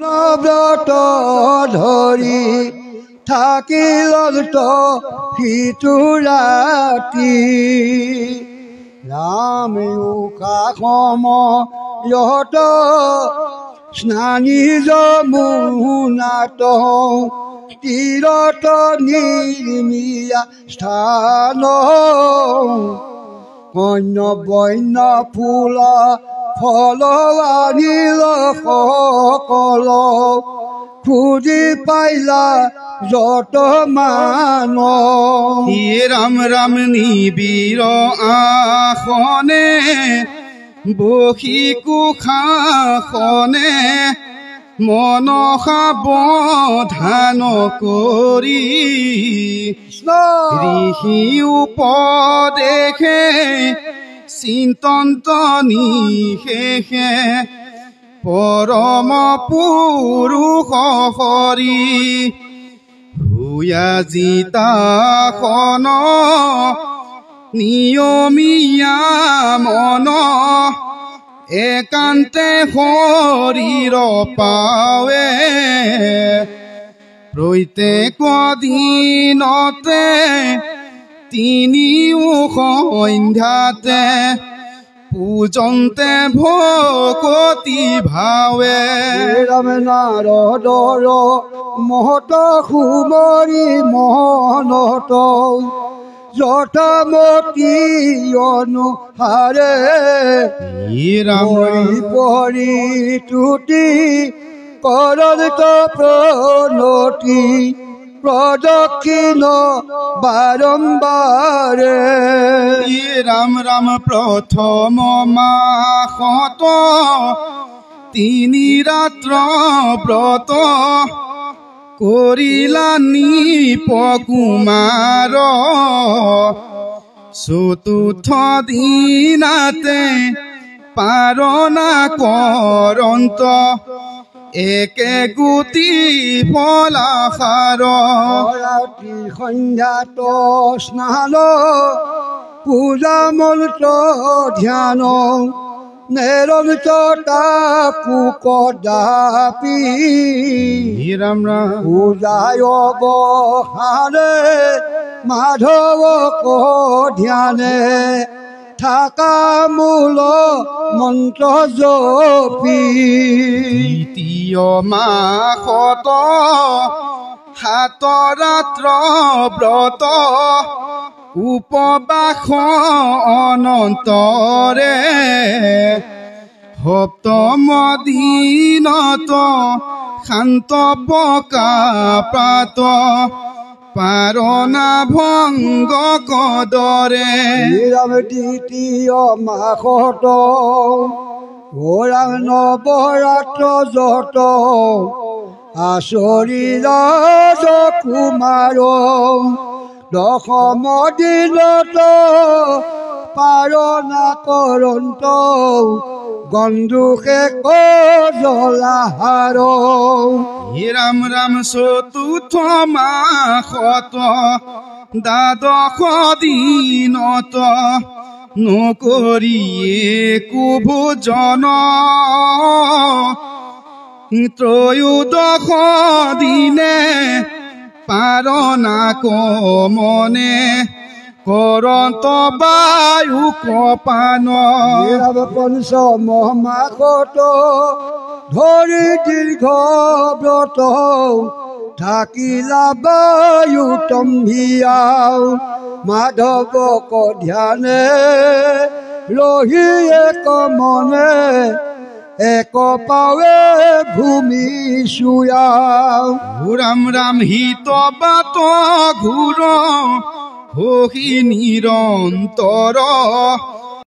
ব্ৰত ধৰি থাকিল সিটো ৰাতি ৰাম উষা সময়ত স্নানী যমুনাত তীৰত নিৰ্মিয়া স্থান কন্য বন্য ফুল ফল আনিল সকল খুজি পাইলা যত মান ৰাম ৰাম নিবিৰ আসনে বহি কুশাসনে মনসা বধান কৰি ঋষি উপদেশে চিন্তন্ত নিশেষে পৰম পুৰুষ হৰি ভূয়াজিতাসন নিয়মীয়া মন একান্তে শৰীৰ পাৱে প্ৰত্যেক দিনতে তিনিও সন্ধ্যাতে পূজন্তে ভকতি ভাৱে ৰাম নাৰদৰ মহত সুমৰি মনত যথামতি অনুসাৰে পৰি তুতি কৰত প্ৰণতি প্ৰদক্ষিণ বাৰম্বাৰে ৰাম ৰাম প্ৰথম মাহত তিনি ৰাত্ৰ ব্ৰত কৰিলা নিপ কুমাৰ চতুৰ্থ দিনাতে পাৰণা কৰন্ত একে গুটি ফলাসাৰ ৰাতি সন্ধ্যাত স্নান পূজা মন্ত্ৰ ধ্যান নিৰন্তৰতা কদাপি ৰাম ৰাম পূজায় অৱসানে মাধৱক ধ্যানে থাকা মূল মন্ত্ৰ জপি দ্বিতীয় মাহত সাত ৰাত্ৰ ব্ৰত উপবাস অনন্তৰে সপ্তম দিনত শান্ত বকা প্ৰাত পাৰণা ভংগ কদৰে ৰাম দ্বিতীয় মাহত ৰাম নৱৰাত্ৰ যত আচৰি ৰাজ কুমাৰ দশম দিনত পাৰণা কৰন্ত গন্ধুষে কজলাহাৰ ৰাম ৰাম চতুৰ্থ মাহত দ্বাদশ দিনত নকৰিয়ে কুভোজন ত্ৰয়োদশ দিনে পাৰণা কমনে কৰন্ত বায়ু কপান পঞ্চম মাহত ধৰি দীৰ্ঘ ব্ৰত থাকিলা বায়ু তম্ভিয়াও মাধৱক ধ্যানে ৰহি এক মনে এক পাৱে ভূমি চুয়াও ৰাম ৰাম হিত বাত ঘূৰ হহি নিৰন্তৰ